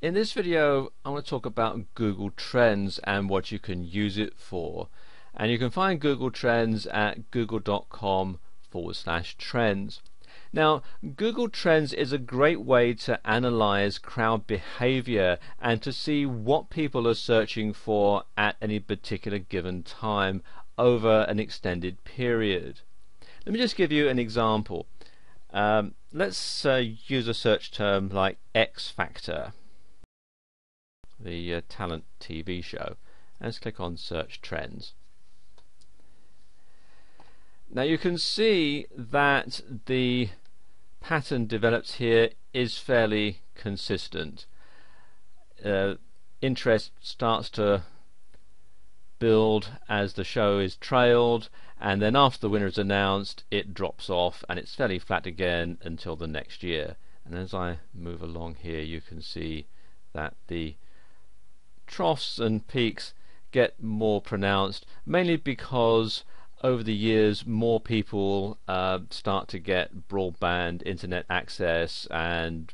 In this video I want to talk about Google Trends and what you can use it for, and you can find Google Trends at google.com/trends. Now, Google Trends is a great way to analyze crowd behavior and to see what people are searching for at any particular given time over an extended period. Let me just give you an example. Let's use a search term like X Factor, the talent TV show, and let's click on Search Trends. Now you can see that the pattern developed here is fairly consistent. Interest starts to build as the show is trailed, and then after the winner is announced it drops off and it's fairly flat again until the next year. And as I move along here you can see that the troughs and peaks get more pronounced, mainly because over the years more people start to get broadband internet access and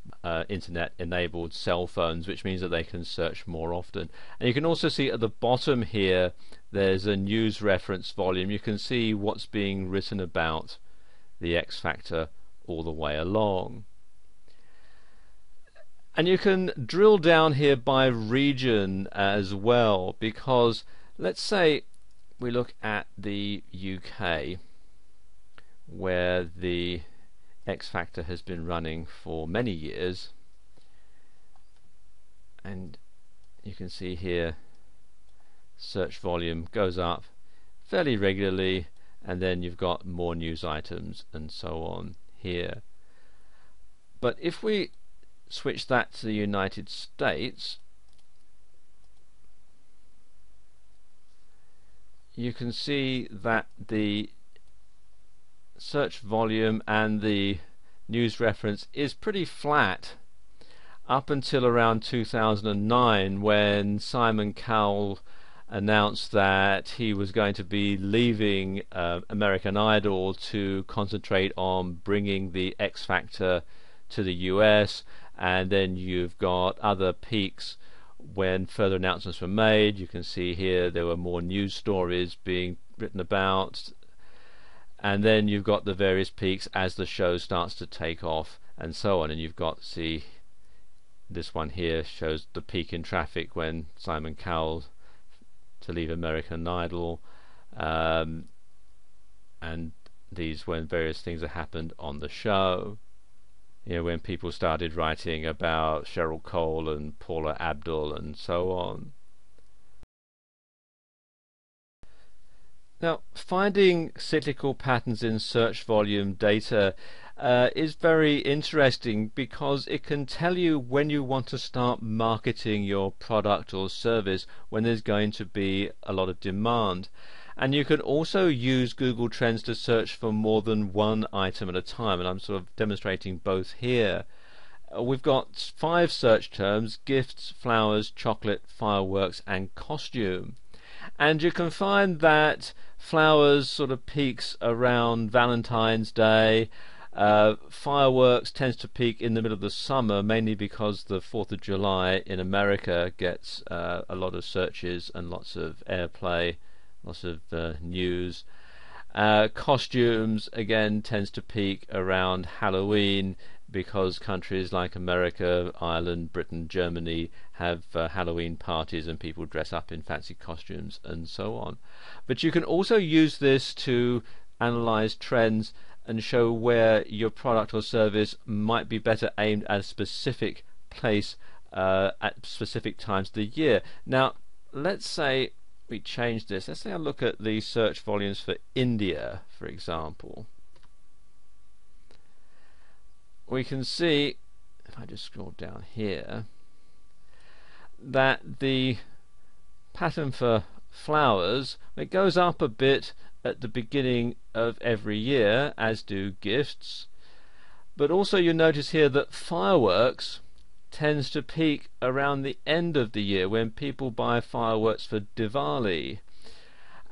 internet enabled cell phones, which means that they can search more often. And you can also see at the bottom here there's a news reference volume. You can see what's being written about the X Factor all the way along. And you can drill down here by region as well, because let's say we look at the UK, where the X Factor has been running for many years, and you can see here search volume goes up fairly regularly, and then you've got more news items and so on here. But if we switch that to the United States, you can see that the search volume and the news reference is pretty flat up until around 2009, when Simon Cowell announced that he was going to be leaving American Idol to concentrate on bringing the X Factor to the US. And then you've got other peaks when further announcements were made. You can see here there were more news stories being written about, and then you've got the various peaks as the show starts to take off and so on. And you've got, see, this one here shows the peak in traffic when Simon Cowell to leave American Idol, and these when various things that happened on the show. You know, when people started writing about Cheryl Cole and Paula Abdul and so on. Now, finding cyclical patterns in search volume data is very interesting, because it can tell you when you want to start marketing your product or service, when there's going to be a lot of demand. And you can also use Google Trends to search for more than one item at a time, and I'm sort of demonstrating both here. We've got 5 search terms: gifts, flowers, chocolate, fireworks and costume. And you can find that flowers sort of peaks around Valentine's Day. Fireworks tends to peak in the middle of the summer, mainly because the 4th of July in America gets a lot of searches and lots of airplay, lots of news. Costumes again tends to peak around Halloween, because countries like America, Ireland, Britain, Germany have Halloween parties and people dress up in fancy costumes and so on. But you can also use this to analyze trends and show where your product or service might be better aimed at a specific place at specific times of the year. Now, let's say we change this. Let's say I look at the search volumes for India, for example. We can see, if I just scroll down here, that the pattern for flowers, it goes up a bit at the beginning of every year, as do gifts. But also you notice here that fireworks tends to peak around the end of the year, when people buy fireworks for Diwali,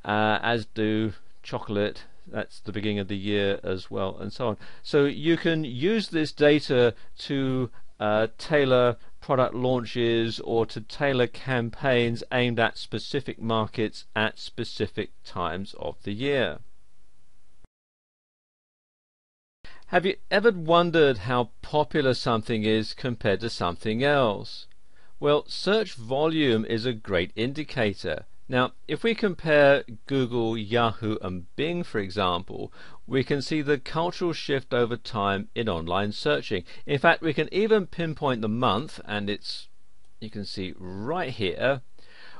as do chocolate. That's the beginning of the year as well, and so on. So you can use this data to tailor product launches or to tailor campaigns aimed at specific markets at specific times of the year. Have you ever wondered how popular something is compared to something else? Well, search volume is a great indicator. Now, if we compare Google, Yahoo and Bing, for example, we can see the cultural shift over time in online searching. In fact, we can even pinpoint the month, and you can see right here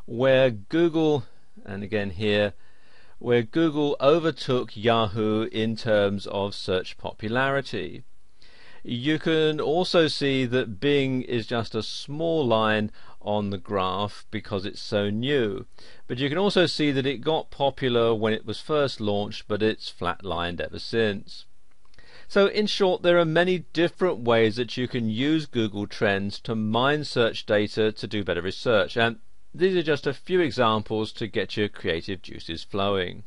where Google, and again here, where Google overtook Yahoo in terms of search popularity. You can also see that Bing is just a small line on the graph because it's so new, but you can also see that it got popular when it was first launched, but it's flatlined ever since. So in short, there are many different ways that you can use Google Trends to mine search data to do better research, and these are just a few examples to get your creative juices flowing.